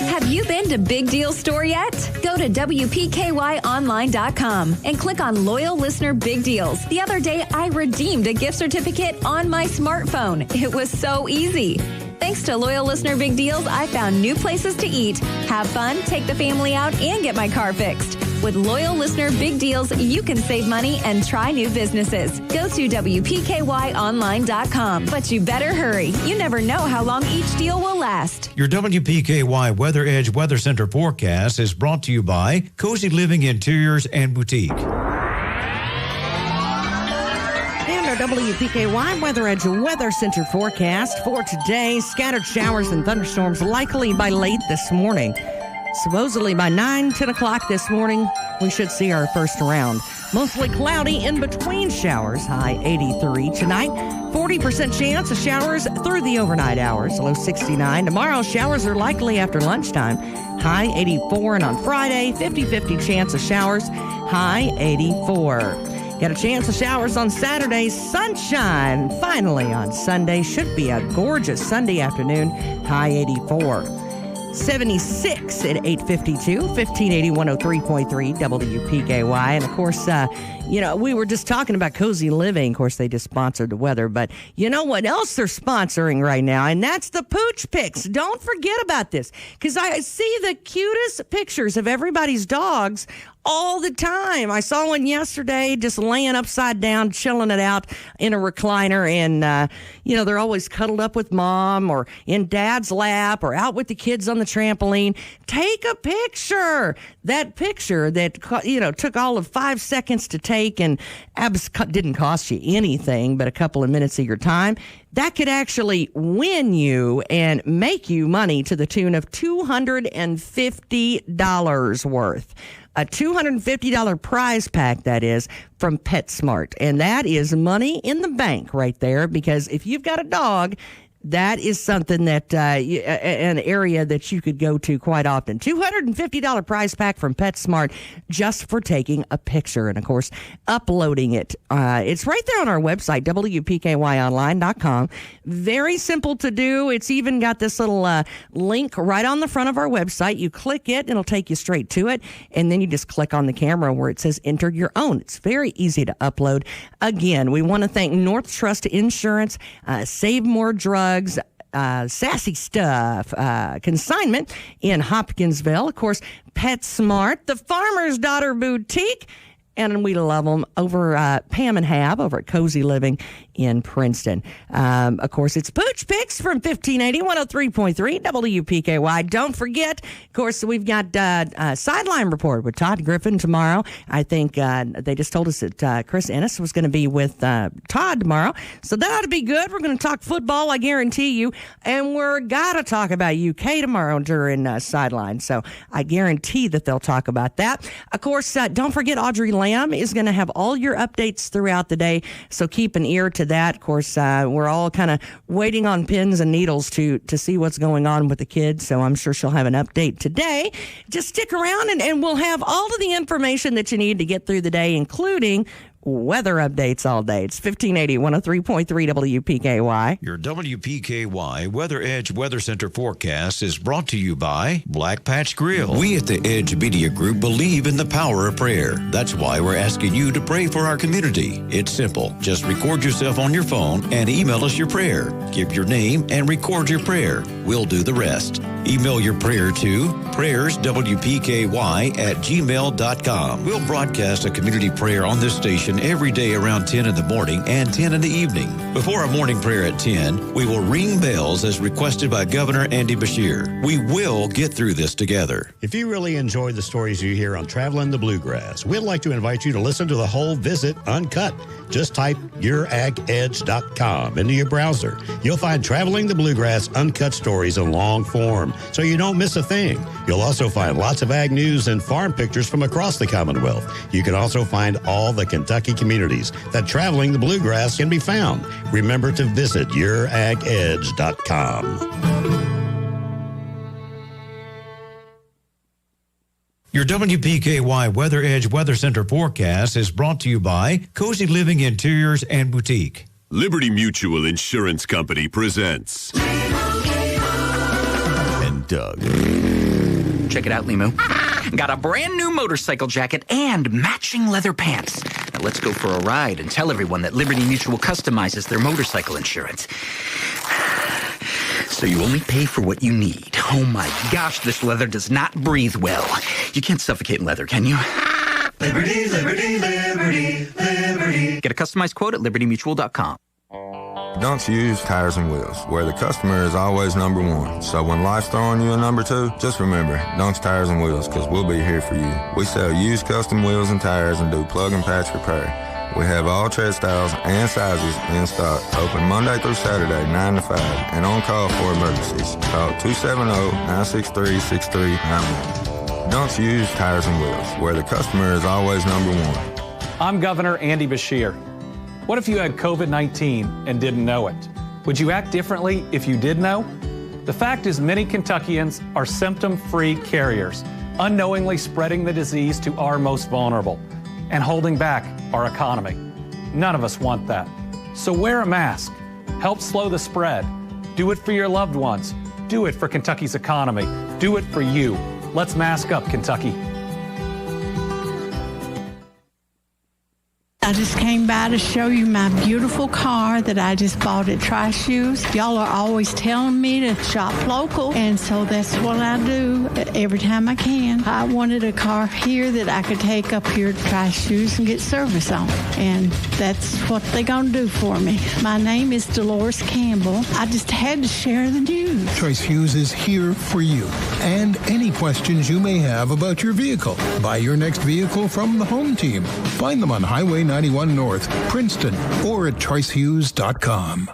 Speaker 9: Have you been to Big Deal Store yet? Go to WPKYOnline.com and click on Loyal Listener Big Deals. The other day, I redeemed a gift certificate on my smartphone. It was so easy. Thanks to Loyal Listener Big Deals, I found new places to eat, have fun, take the family out, and get my car fixed. With Loyal Listener Big Deals, you can save money and try new businesses. Go to WPKYOnline.com. But you better hurry. You never know how long each deal will last.
Speaker 8: Your WPKY Weather Edge Weather Center forecast is brought to you by Cozy Living Interiors and Boutique.
Speaker 2: And our WPKY Weather Edge Weather Center forecast for today: scattered showers and thunderstorms likely by late this morning. Supposedly by 10 o'clock this morning, we should see our first round. Mostly cloudy in between showers, high 83 tonight. 40% chance of showers through the overnight hours, low 69. Tomorrow, showers are likely after lunchtime, high 84. And on Friday, 50-50 chance of showers, high 84. Got a chance of showers on Saturday, sunshine. Finally on Sunday, should be a gorgeous Sunday afternoon, high 84. 76 at 8:52, 1580 103.3 WPKY. And of course, we were just talking about Cozy Living. Of course, they just sponsored the weather, but you know what else they're sponsoring right now? And that's the Pooch Pics. Don't forget about this, because I see the cutest pictures of everybody's dogs all the time. I saw one yesterday just laying upside down, chilling it out in a recliner. And, they're always cuddled up with mom or in dad's lap or out with the kids on the trampoline. Take a picture. That picture that, took all of 5 seconds to take and didn't cost you anything but a couple of minutes of your time. That could actually win you and make you money to the tune of $250 worth. A $250 prize pack, that is, from PetSmart. And that is money in the bank right there, because if you've got a dog, that is something that, an area that you could go to quite often. $250 prize pack from PetSmart just for taking a picture and, of course, uploading it. It's right there on our website, WPKYOnline.com. Very simple to do. It's even got this little link right on the front of our website. You click it, and it'll take you straight to it, and then you just click on the camera where it says enter your own. It's very easy to upload. Again, we want to thank North Trust Insurance, Save More Drugs, Sassy Stuff, Consignment in Hopkinsville. Of course, PetSmart, the Farmer's Daughter Boutique, and we love them over Pam and Hab over at Cozy Living in Princeton. Of course, it's Pooch Pics from 1580 103.3 WPKY. Don't forget, of course, we've got Sideline Report with Todd Griffin tomorrow. I think they just told us that Chris Ennis was going to be with Todd tomorrow. So that ought to be good. We're going to talk football, I guarantee you. And we're got to talk about UK tomorrow during Sideline. So I guarantee that they'll talk about that. Of course, don't forget Audrey Lamb is going to have all your updates throughout the day, so keep an ear to that. Of course, we're all kind of waiting on pins and needles to see what's going on with the kids, so I'm sure she'll have an update today. Just stick around, and we'll have all of the information that you need to get through the day, including weather updates all day. It's 1580 103.3 WPKY.
Speaker 8: Your WPKY Weather Edge Weather Center forecast is brought to you by Black Patch Grill. We at the Edge Media Group believe in the power of prayer. That's why we're asking you to pray for our community. It's simple. Just record yourself on your phone and email us your prayer. Give your name and record your prayer. We'll do the rest. Email your prayer to prayerswpky@gmail.com. We'll broadcast a community prayer on this station every day around 10 in the morning and 10 in the evening. Before our morning prayer at 10, we will ring bells as requested by Governor Andy Beshear. We will get through this together.
Speaker 10: If you really enjoy the stories you hear on Traveling the Bluegrass, we'd like to invite you to listen to the whole visit uncut. Just type youragadge.com into your browser. You'll find Traveling the Bluegrass uncut stories in long form, so you don't miss a thing. You'll also find lots of ag news and farm pictures from across the Commonwealth. You can also find all the Kentucky communities that Traveling the Bluegrass can be found. Remember to visit youragadge.com.
Speaker 8: Your WPKY Weather Edge Weather Center forecast is brought to you by Cozy Living Interiors and Boutique.
Speaker 11: Liberty Mutual Insurance Company presents and Doug.
Speaker 12: Check it out, Limu. Got a brand new motorcycle jacket and matching leather pants. Now let's go for a ride and tell everyone that Liberty Mutual customizes their motorcycle insurance. So you only pay for what you need. Oh my gosh, this leather does not breathe well. You can't suffocate in leather, can you? Liberty, liberty, liberty, liberty. Get a customized quote at libertymutual.com.
Speaker 13: Dunks Used Tires and Wheels, where the customer is always number one. So when life's throwing you a number two, just remember, Dunks Tires and Wheels, because we'll be here for you. We sell used custom wheels and tires and do plug and patch repair. We have all tread styles and sizes in stock. Open Monday through Saturday, 9 to 5, and on call for emergencies. Call 270-963-6391. Dunks Used Tires and Wheels, where the customer is always number one.
Speaker 14: I'm Governor Andy Beshear. What if you had COVID-19 and didn't know it? Would you act differently if you did know? The fact is many Kentuckians are symptom-free carriers, unknowingly spreading the disease to our most vulnerable and holding back our economy. None of us want that. So wear a mask. Help slow the spread. Do it for your loved ones. Do it for Kentucky's economy. Do it for you. Let's mask up, Kentucky.
Speaker 15: I just came by to show you my beautiful car that I just bought at Tri Shoes. Y'all are always telling me to shop local, and so that's what I do every time I can. I wanted a car here that I could take up here to Tri Shoes and get service on, and that's what they're going to do for me. My name is Dolores Campbell. I just had to share the news.
Speaker 16: Choice Hughes is here for you and any questions you may have about your vehicle. Buy your next vehicle from the home team. Find them on Highway 91 North, Princeton, or at choicehughes.com.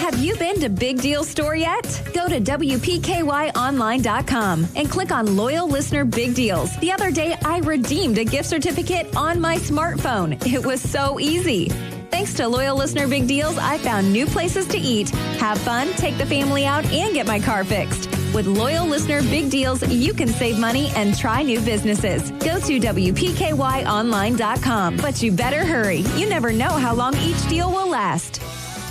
Speaker 9: Have you been to Big Deal Store yet? Go to WPKYonline.com and click on Loyal Listener Big Deals. The other day, I redeemed a gift certificate on my smartphone. It was so easy. Thanks to Loyal Listener Big Deals, I found new places to eat, have fun, take the family out, and get my car fixed. With Loyal Listener Big Deals, you can save money and try new businesses. Go to WPKYonline.com, but you better hurry. You never know how long each deal will last.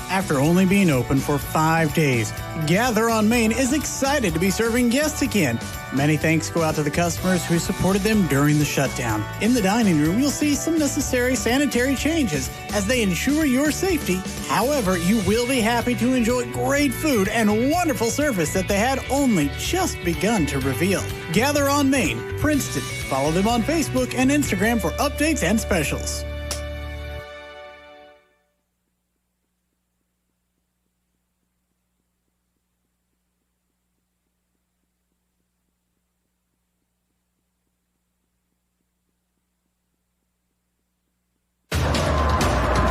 Speaker 4: After only being open for 5 days, Gather on Main is excited to be serving guests again. Many thanks go out to the customers who supported them during the shutdown. In the dining room, you'll see some necessary sanitary changes as they ensure your safety. However, you will be happy to enjoy great food and wonderful service that they had only just begun to reveal. Gather on Main, Princeton. Follow them on Facebook and Instagram for updates and specials.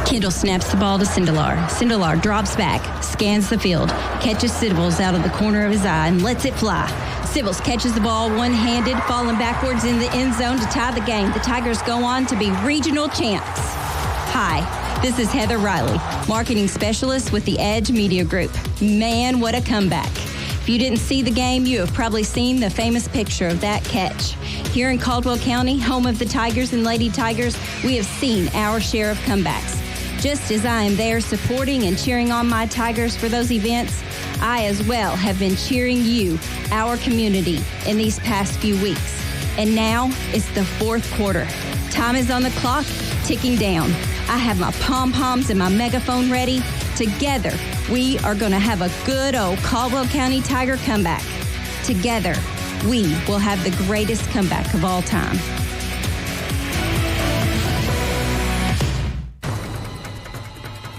Speaker 6: Kendall snaps the ball to Sindelar. Sindelar drops back, scans the field, catches Sibbles out of the corner of his eye, and lets it fly. Sibbles catches the ball one-handed, falling backwards in the end zone to tie the game. The Tigers go on to be regional champs. Hi, this is Heather Riley, marketing specialist with the Edge Media Group. Man, what a comeback. If you didn't see the game, you have probably seen the famous picture of that catch. Here in Caldwell County, home of the Tigers and Lady Tigers, we have seen our share of comebacks. Just as I am there supporting and cheering on my Tigers for those events, I as well have been cheering you, our community, in these past few weeks. And now it's the fourth quarter. Time is on the clock, ticking down. I have my pom-poms and my megaphone ready. Together, We are going to have a good old Caldwell County Tiger comeback. Together, we will have the greatest comeback of all time.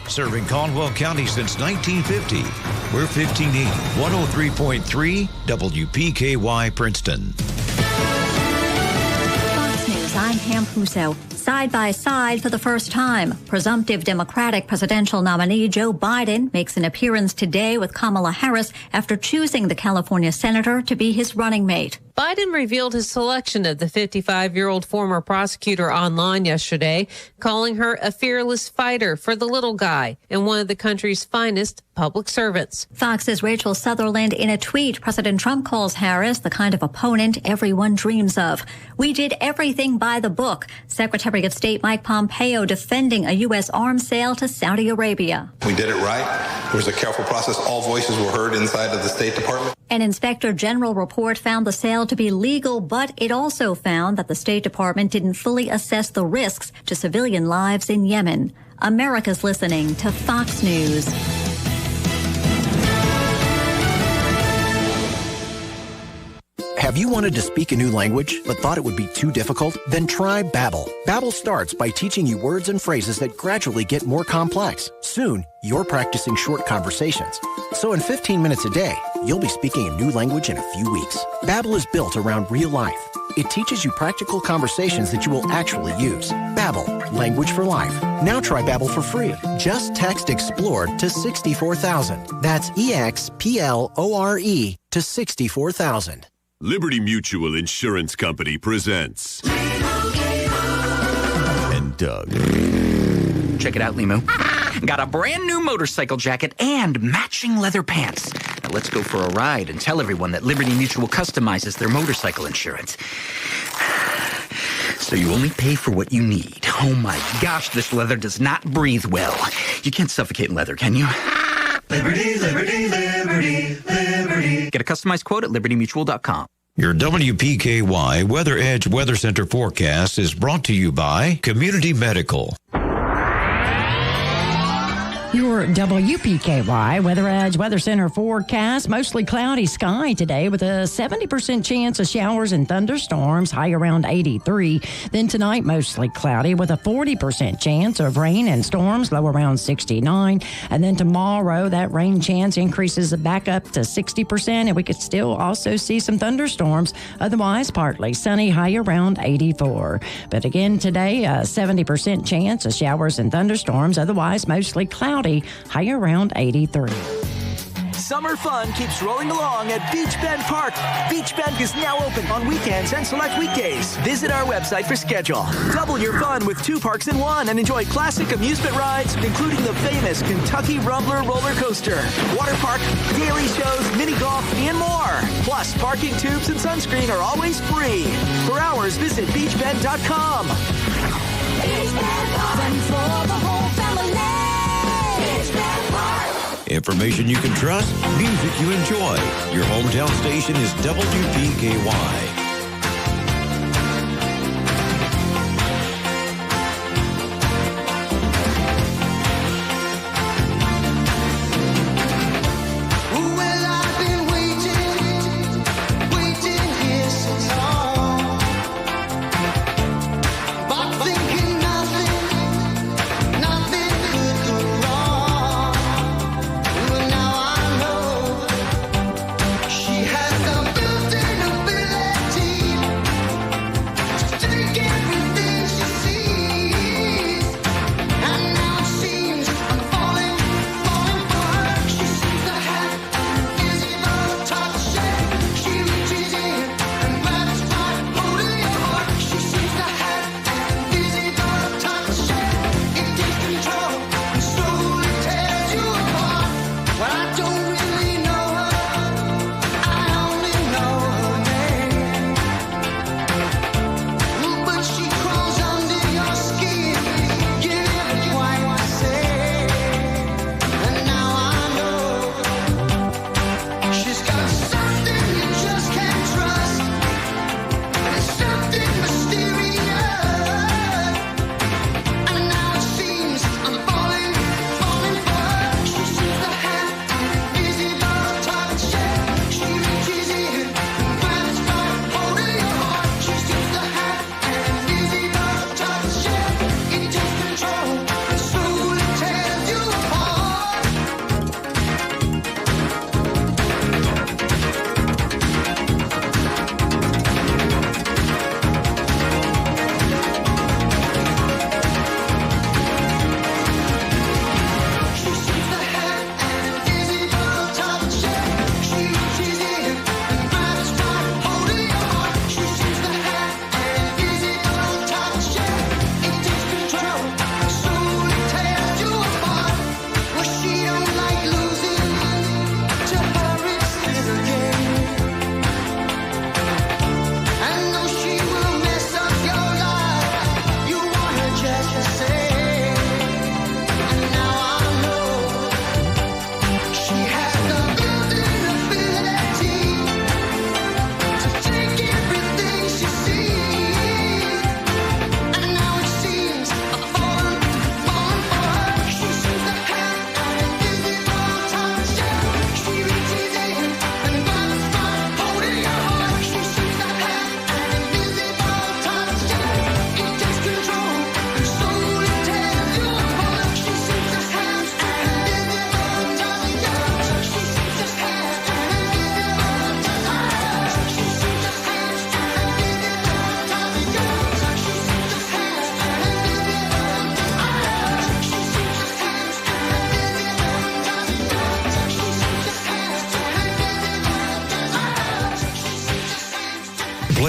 Speaker 8: Serving Caldwell County since 1950. We're 1580, 103.3 WPKY Princeton.
Speaker 9: Fox News, I'm Pam Puso. Side by side for the first time, presumptive Democratic presidential nominee Joe Biden makes an appearance today with Kamala Harris after choosing the California senator to be his running mate.
Speaker 17: Biden revealed his selection of the 55-year-old former prosecutor online yesterday, calling her a fearless fighter for the little guy and one of the country's finest public servants.
Speaker 9: Fox's Rachel Sutherland in a tweet, President Trump calls Harris the kind of opponent everyone dreams of. We did everything by the book. Secretary of State Mike Pompeo defending a U.S. arms sale to Saudi Arabia.
Speaker 18: We did it right. It was a careful process. All voices were heard inside of the State Department.
Speaker 9: An Inspector General report found the sale to be legal, but it also found that the State Department didn't fully assess the risks to civilian lives in Yemen. America's listening to Fox News.
Speaker 19: Have you wanted to speak a new language but thought it would be too difficult? Then try Babbel. Babbel starts by teaching you words and phrases that gradually get more complex. Soon, you're practicing short conversations. So in 15 minutes a day, you'll be speaking a new language in a few weeks. Babbel is built around real life. It teaches you practical conversations that you will actually use. Babbel, language for life. Now try Babbel for free. Just text EXPLORE to 64,000. That's EXPLORE to 64,000.
Speaker 11: Liberty Mutual Insurance Company presents. And Doug.
Speaker 12: Check it out, Limu. Got a brand new motorcycle jacket and matching leather pants. Now let's go for a ride and tell everyone that Liberty Mutual customizes their motorcycle insurance. So you only pay for what you need. Oh my gosh, this leather does not breathe well. You can't suffocate in leather, can you?
Speaker 20: Liberty, liberty, liberty, liberty.
Speaker 12: Get a customized quote at libertymutual.com.
Speaker 8: Your WPKY Weather Edge Weather Center forecast is brought to you by Community Medical.
Speaker 21: Your WPKY Weather Edge Weather Center forecast, mostly cloudy sky today with a 70% chance of showers and thunderstorms, high around 83. Then tonight, mostly cloudy with a 40% chance of rain and storms, low around 69. And then tomorrow, that rain chance increases back up to 60%, and we could still also see some thunderstorms. Otherwise, partly sunny, high around 84. But again, today, a 70% chance of showers and thunderstorms, otherwise mostly cloudy, high around 83.
Speaker 22: Summer fun keeps rolling along at Beach Bend Park. Beach Bend is now open on weekends and select weekdays. Visit our website for schedule. Double your fun with 2 parks in 1 and enjoy classic amusement rides, including the famous Kentucky Rumbler roller coaster, water park, daily shows, mini golf, and more. Plus, parking tubes and sunscreen are always free. For hours, visit beachbend.com.
Speaker 20: Beach Bend Park. Fun for the whole family. Beach Bend Park.
Speaker 8: Information you can trust, music you enjoy. Your hometown station is WPKY.
Speaker 20: She has the built-in ability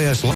Speaker 8: Play us live.